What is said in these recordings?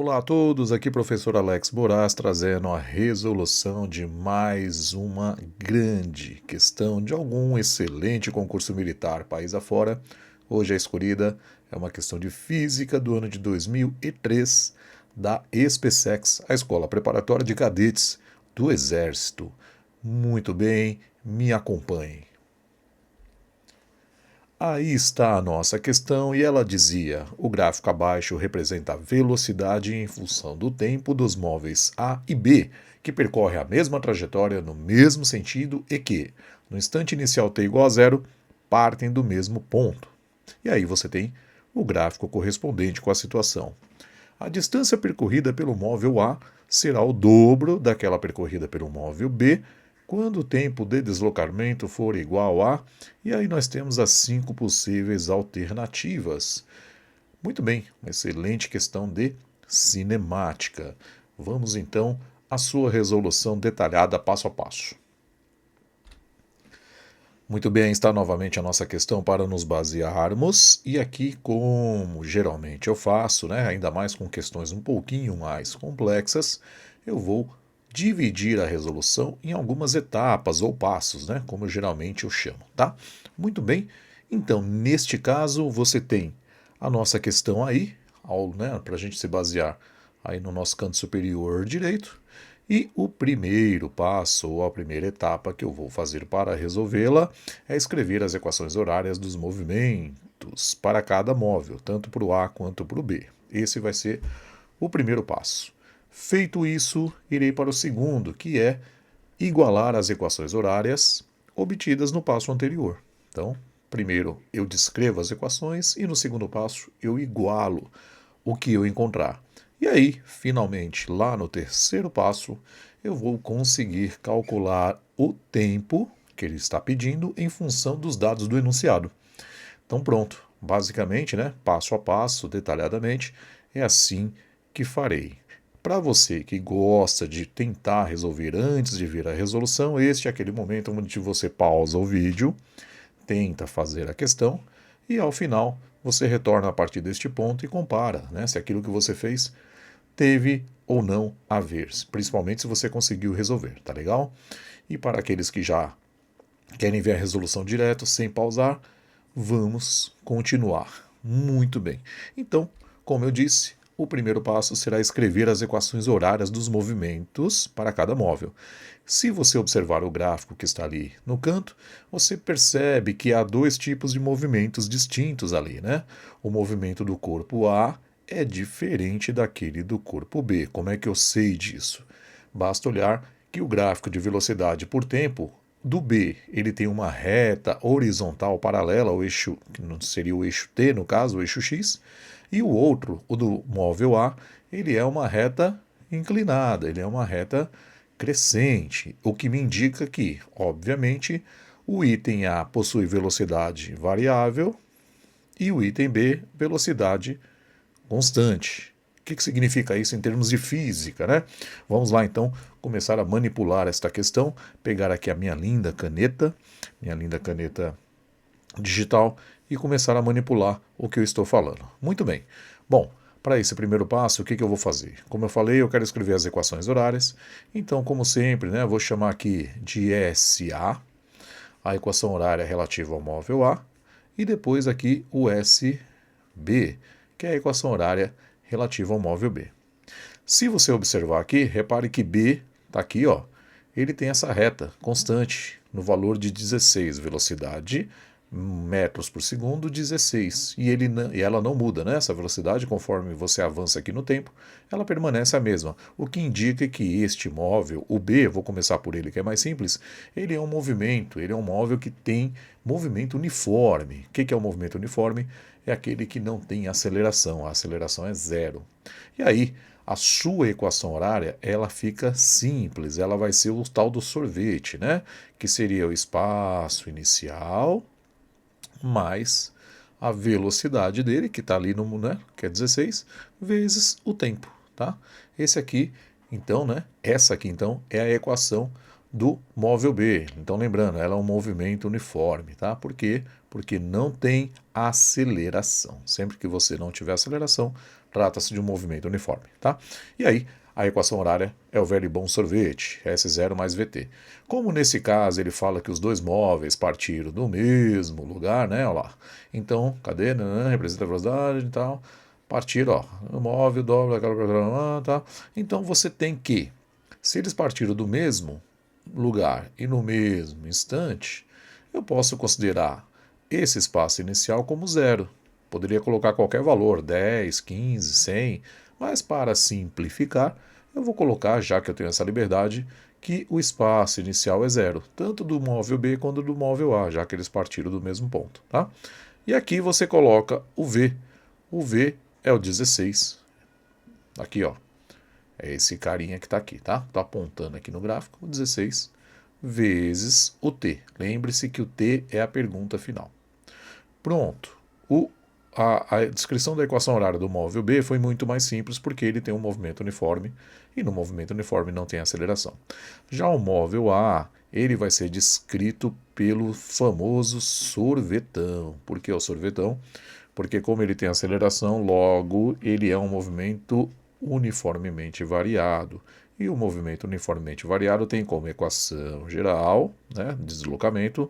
Olá a todos, aqui professor Alex Boraz trazendo a resolução de mais uma grande questão de algum excelente concurso militar país afora. Hoje a escolhida é uma questão de física do ano de 2003 da ESPESEX, a Escola Preparatória de Cadetes do Exército. Muito bem, me acompanhem. Aí está a nossa questão e ela dizia: o gráfico abaixo representa a velocidade em função do tempo dos móveis A e B, que percorre a mesma trajetória no mesmo sentido e que, no instante inicial t igual a zero, partem do mesmo ponto. E aí você tem o gráfico correspondente com a situação. A distância percorrida pelo móvel A será o dobro daquela percorrida pelo móvel B, quando o tempo de deslocamento for igual a... E aí nós temos as 5 possíveis alternativas. Muito bem, uma excelente questão de cinemática. Vamos então à sua resolução detalhada passo a passo. Muito bem, está novamente a nossa questão para nos basearmos, e aqui, como geralmente eu faço, ainda mais com questões um pouquinho mais complexas, eu vou dividir a resolução em algumas etapas ou passos, como geralmente eu chamo, tá? Muito bem, então, neste caso, você tem a nossa questão aí, para a gente se basear aí no nosso canto superior direito, e o primeiro passo, ou a primeira etapa que eu vou fazer para resolvê-la, é escrever as equações horárias dos movimentos para cada móvel, tanto para o A quanto para o B. Esse vai ser o primeiro passo. Feito isso, irei para o segundo, que é igualar as equações horárias obtidas no passo anterior. Então, primeiro eu descrevo as equações e no segundo passo eu igualo o que eu encontrar. E aí, finalmente, lá no terceiro passo, eu vou conseguir calcular o tempo que ele está pedindo em função dos dados do enunciado. Então pronto, basicamente, passo a passo, detalhadamente, é assim que farei. Para você que gosta de tentar resolver antes de ver a resolução, este é aquele momento onde você pausa o vídeo, tenta fazer a questão e ao final você retorna a partir deste ponto e compara, se aquilo que você fez teve ou não a ver, principalmente se você conseguiu resolver, tá legal? E para aqueles que já querem ver a resolução direto, sem pausar, vamos continuar. Muito bem. Então, como eu disse, o primeiro passo será escrever as equações horárias dos movimentos para cada móvel. Se você observar o gráfico que está ali no canto, você percebe que há dois tipos de movimentos distintos ali, O movimento do corpo A é diferente daquele do corpo B. Como é que eu sei disso? Basta olhar que o gráfico de velocidade por tempo do B, ele tem uma reta horizontal paralela ao eixo, que não seria o eixo T, no caso, o eixo X, e o outro, o do móvel A, ele é uma reta inclinada, ele é uma reta crescente, o que me indica que, obviamente, o item A possui velocidade variável e o item B, velocidade constante. O que significa isso em termos de física, Vamos lá, então, começar a manipular esta questão, pegar aqui a minha linda caneta digital, e começar a manipular o que eu estou falando. Muito bem. Bom, para esse primeiro passo, o que eu vou fazer? Como eu falei, eu quero escrever as equações horárias. Então, como sempre, eu vou chamar aqui de SA, a equação horária relativa ao móvel A, e depois aqui o SB, que é a equação horária relativa ao móvel B. Se você observar aqui, repare que B está aqui, ele tem essa reta constante no valor de 16, velocidade metros por segundo, 16. E ela não muda, essa velocidade, conforme você avança aqui no tempo, ela permanece a mesma. O que indica que este móvel, o B, vou começar por ele que é mais simples, ele é um móvel que tem movimento uniforme. O que é o movimento uniforme? É aquele que não tem aceleração, a aceleração é zero. E aí, a sua equação horária, ela fica simples, ela vai ser o tal do sorvete, Que seria o espaço inicial mais a velocidade dele, que está ali no, que é 16, vezes o tempo, tá? Esse aqui, então, essa aqui, então, é a equação do móvel B. Então, lembrando, ela é um movimento uniforme, tá? Por quê? Porque não tem aceleração. Sempre que você não tiver aceleração, trata-se de um movimento uniforme, tá? E aí, a equação horária é o velho e bom sorvete, S0 mais VT. Como nesse caso ele fala que os dois móveis partiram do mesmo lugar, né? Olha lá. Então, cadê? Representa a velocidade e tal. Partiram, ó, o móvel, dobra, aquela, tá? Então você tem que, se eles partiram do mesmo lugar e no mesmo instante, eu posso considerar esse espaço inicial como zero. Poderia colocar qualquer valor, 10, 15, 100, mas para simplificar, eu vou colocar, já que eu tenho essa liberdade, que o espaço inicial é zero, tanto do móvel B quanto do móvel A, já que eles partiram do mesmo ponto. Tá? E aqui você coloca o V. O V é o 16. Aqui, ó. É esse carinha que está aqui, tá? Estou apontando aqui no gráfico, 16 vezes o T. Lembre-se que o T é a pergunta final. Pronto. A descrição da equação horária do móvel B foi muito mais simples porque ele tem um movimento uniforme e no movimento uniforme não tem aceleração. Já o móvel A, ele vai ser descrito pelo famoso sorvetão. Por que o sorvetão? Porque como ele tem aceleração, logo ele é um movimento uniformemente variado. E o movimento uniformemente variado tem como equação geral, né, deslocamento,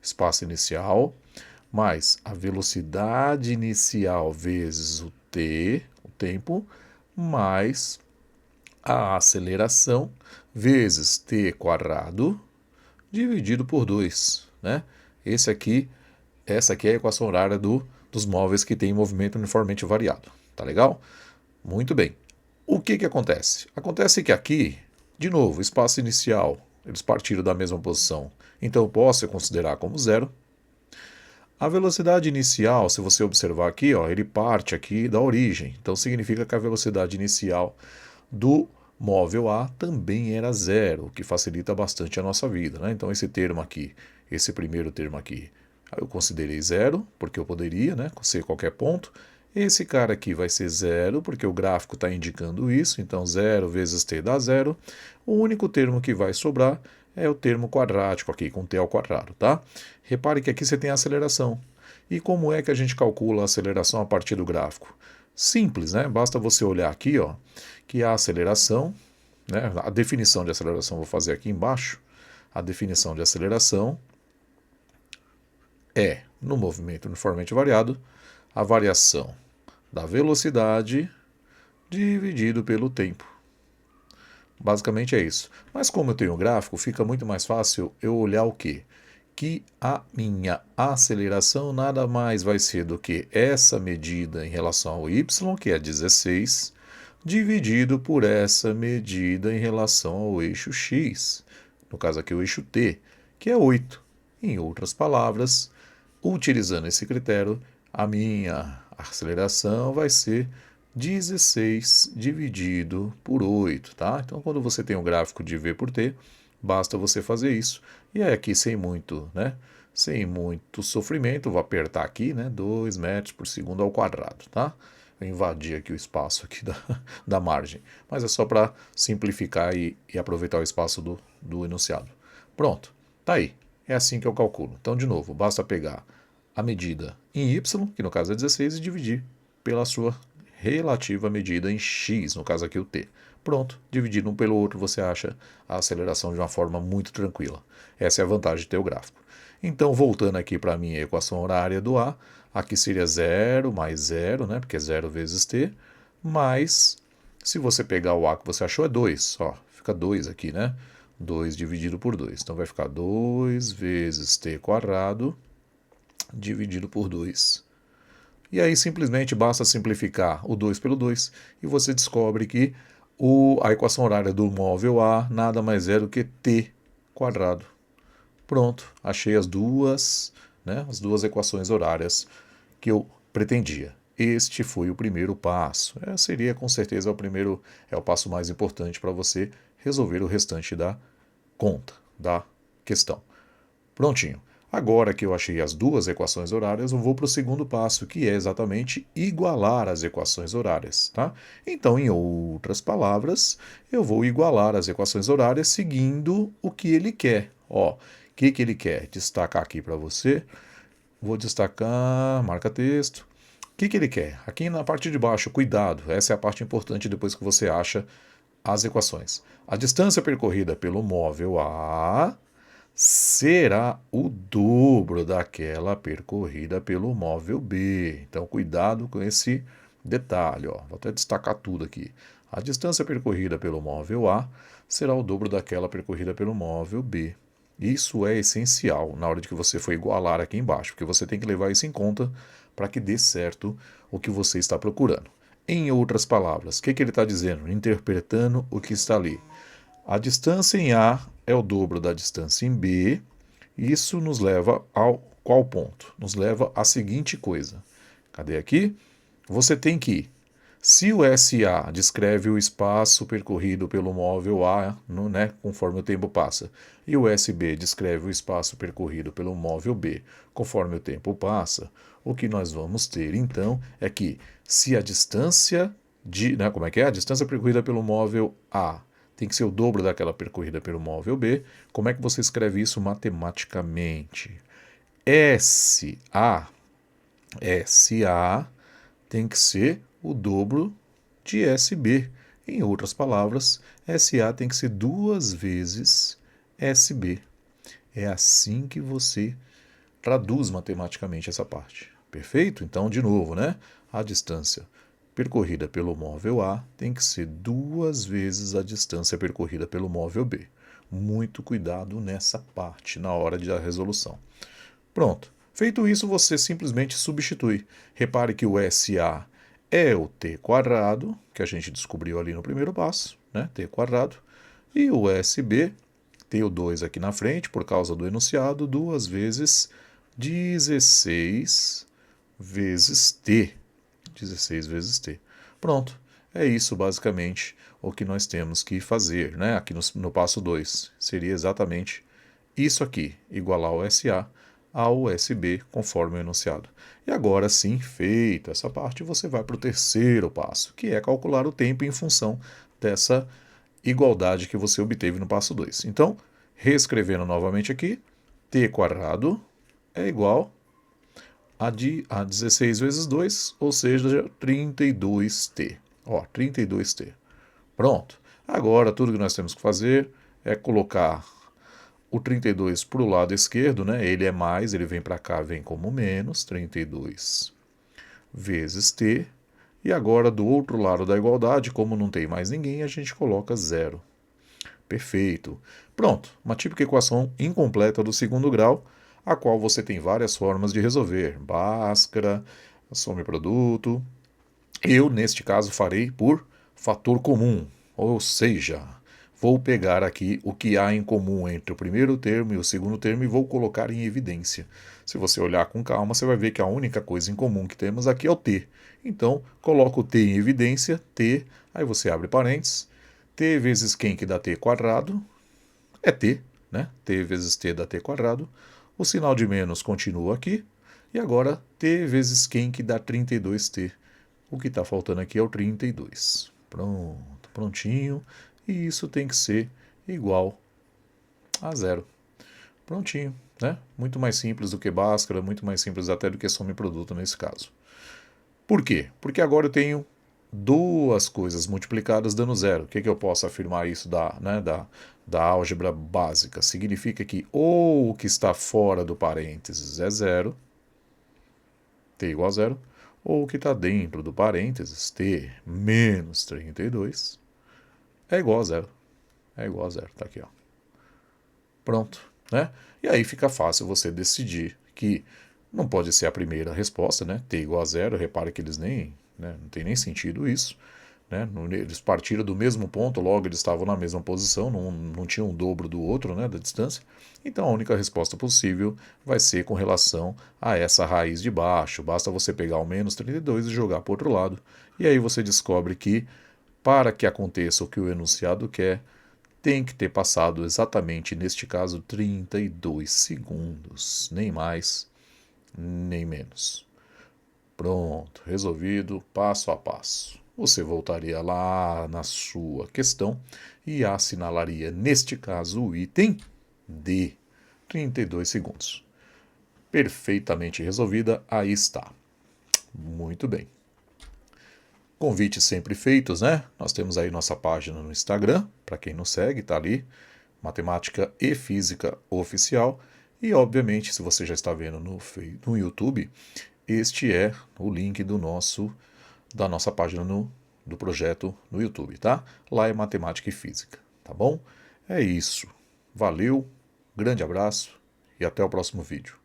espaço inicial, mais a velocidade inicial vezes o t, o tempo, mais a aceleração vezes t quadrado dividido por 2. Né? Essa aqui é a equação horária dos móveis que têm movimento uniformemente variado. Tá legal? Muito bem. O que acontece? Acontece que aqui, de novo, espaço inicial, eles partiram da mesma posição. Então eu posso considerar como zero. A velocidade inicial, se você observar aqui, ó, ele parte aqui da origem. Então significa que a velocidade inicial do móvel A também era zero, o que facilita bastante a nossa vida. Né? Então esse termo aqui, esse primeiro termo aqui, eu considerei zero, porque eu poderia, né, ser qualquer ponto. Esse cara aqui vai ser zero, porque o gráfico está indicando isso, então 0 vezes t dá zero. O único termo que vai sobrar é o termo quadrático aqui, com t ao quadrado, tá? Repare que aqui você tem a aceleração. E como é que a gente calcula a aceleração a partir do gráfico? Simples, né? Basta você olhar aqui, ó, que a aceleração, né, a definição de aceleração vou fazer aqui embaixo. A definição de aceleração é, no movimento uniformemente variado, a variação da velocidade dividido pelo tempo. Basicamente é isso. Mas como eu tenho gráfico, fica muito mais fácil eu olhar o quê? Que a minha aceleração nada mais vai ser do que essa medida em relação ao y, que é 16, dividido por essa medida em relação ao eixo x, no caso aqui o eixo t, que é 8. Em outras palavras, utilizando esse critério, a minha aceleração vai ser 16 dividido por 8, tá? Então, quando você tem um gráfico de V por T, basta você fazer isso. E aí aqui, sem muito, né? Sem muito sofrimento, vou apertar aqui, né? 2 metros por segundo ao quadrado, tá? Eu invadi aqui o espaço aqui da margem. Mas é só para simplificar e aproveitar o espaço do enunciado. Pronto, tá aí. É assim que eu calculo. Então, de novo, basta pegar a medida em y, que no caso é 16, e dividir pela sua relativa medida em x, no caso aqui o t. Pronto, dividindo um pelo outro você acha a aceleração de uma forma muito tranquila. Essa é a vantagem de ter o gráfico. Então, voltando aqui para a minha equação horária do A, aqui seria 0 mais 0, né, porque é 0 vezes t, mais, se você pegar o A que você achou, é 2, ó, fica 2 aqui, né? 2 dividido por 2. Então vai ficar 2 vezes t quadrado dividido por 2. E aí simplesmente basta simplificar o 2 pelo 2 e você descobre que a equação horária do móvel A nada mais é do que t quadrado. Pronto, achei as duas equações horárias que eu pretendia. Este foi o primeiro passo. Seria com certeza o passo mais importante para você resolver o restante da conta, da questão. Prontinho. Agora que eu achei as duas equações horárias, eu vou para o segundo passo, que é exatamente igualar as equações horárias. Tá? Então, em outras palavras, eu vou igualar as equações horárias seguindo o que ele quer. O que ele quer? Destacar aqui para você. Vou destacar, marca texto. O que ele quer? Aqui na parte de baixo, cuidado, essa é a parte importante depois que você acha as equações. A distância percorrida pelo móvel A será o dobro daquela percorrida pelo móvel B. Então, cuidado com esse detalhe. Ó. Vou até destacar tudo aqui. A distância percorrida pelo móvel A será o dobro daquela percorrida pelo móvel B. Isso é essencial na hora de que você for igualar aqui embaixo, porque você tem que levar isso em conta para que dê certo o que você está procurando. Em outras palavras, o que ele está dizendo? Interpretando o que está ali. A distância em A é o dobro da distância em B. Isso nos leva ao qual ponto? Nos leva à seguinte coisa. Cadê aqui? Você tem que, se o SA descreve o espaço percorrido pelo móvel A, conforme o tempo passa, e o SB descreve o espaço percorrido pelo móvel B, conforme o tempo passa, o que nós vamos ter então é que se a distância a distância percorrida pelo móvel A tem que ser o dobro daquela percorrida pelo móvel B, como é que você escreve isso matematicamente? SA tem que ser o dobro de SB. Em outras palavras, SA tem que ser 2 vezes SB. É assim que você traduz matematicamente essa parte. Perfeito? Então, de novo, né? A distância percorrida pelo móvel A tem que ser 2 vezes a distância percorrida pelo móvel B. Muito cuidado nessa parte, na hora da resolução. Pronto. Feito isso, você simplesmente substitui. Repare que o SA é o t quadrado, que a gente descobriu ali no primeiro passo, né? T quadrado. E o SB, tem o 2 aqui na frente, por causa do enunciado, 2 vezes 16 vezes t. 16 vezes t. Pronto. É isso, basicamente, o que nós temos que fazer, né? Aqui no passo 2. Seria exatamente isso aqui, igualar o SA ao USB, conforme o enunciado. E agora sim, feita essa parte, você vai para o terceiro passo, que é calcular o tempo em função dessa igualdade que você obteve no passo 2. Então, reescrevendo novamente aqui, t quadrado é igual a 16 vezes 2, ou seja, 32t. Ó, 32t. Pronto. Agora, tudo que nós temos que fazer é colocar o 32 para o lado esquerdo, né? Ele é mais, ele vem para cá, vem como menos, 32 vezes t. E agora, do outro lado da igualdade, como não tem mais ninguém, a gente coloca zero. Perfeito. Pronto, uma típica equação incompleta do segundo grau, a qual você tem várias formas de resolver. Bhaskara, soma e produto. Eu, neste caso, farei por fator comum, ou seja, vou pegar aqui o que há em comum entre o primeiro termo e o segundo termo e vou colocar em evidência. Se você olhar com calma, você vai ver que a única coisa em comum que temos aqui é o t. Então, coloco o t em evidência, t, aí você abre parênteses, t vezes quem que dá t quadrado é t, né? T vezes t dá t quadrado. O sinal de menos continua aqui. E agora, t vezes quem que dá 32t. O que está faltando aqui é o 32. Pronto, prontinho. E isso tem que ser igual a zero. Prontinho, né? Muito mais simples do que Bhaskara, muito mais simples até do que soma e produto nesse caso. Por quê? Porque agora eu tenho duas coisas multiplicadas dando zero. O que eu posso afirmar isso da álgebra básica? Significa que ou o que está fora do parênteses é zero, t igual a zero, ou o que está dentro do parênteses, t menos 32, é igual a zero. É igual a zero, tá aqui, ó. Pronto, né? E aí fica fácil você decidir que não pode ser a primeira resposta, né? T igual a zero, repare que eles não tem nem sentido isso, né? Eles partiram do mesmo ponto, logo eles estavam na mesma posição, não tinham o dobro do outro, né, da distância. Então a única resposta possível vai ser com relação a essa raiz de baixo. Basta você pegar o menos 32 e jogar para o outro lado. E aí você descobre que, para que aconteça o que o enunciado quer, tem que ter passado exatamente, neste caso, 32 segundos. Nem mais, nem menos. Pronto, resolvido, passo a passo. Você voltaria lá na sua questão e assinalaria, neste caso, o item D, 32 segundos. Perfeitamente resolvida, aí está. Muito bem. Convites sempre feitos, né? Nós temos aí nossa página no Instagram, para quem não segue, tá ali, Matemática e Física Oficial. E, obviamente, se você já está vendo no YouTube, este é o link da nossa página do projeto no YouTube, tá? Lá é Matemática e Física, tá bom? É isso. Valeu, grande abraço e até o próximo vídeo.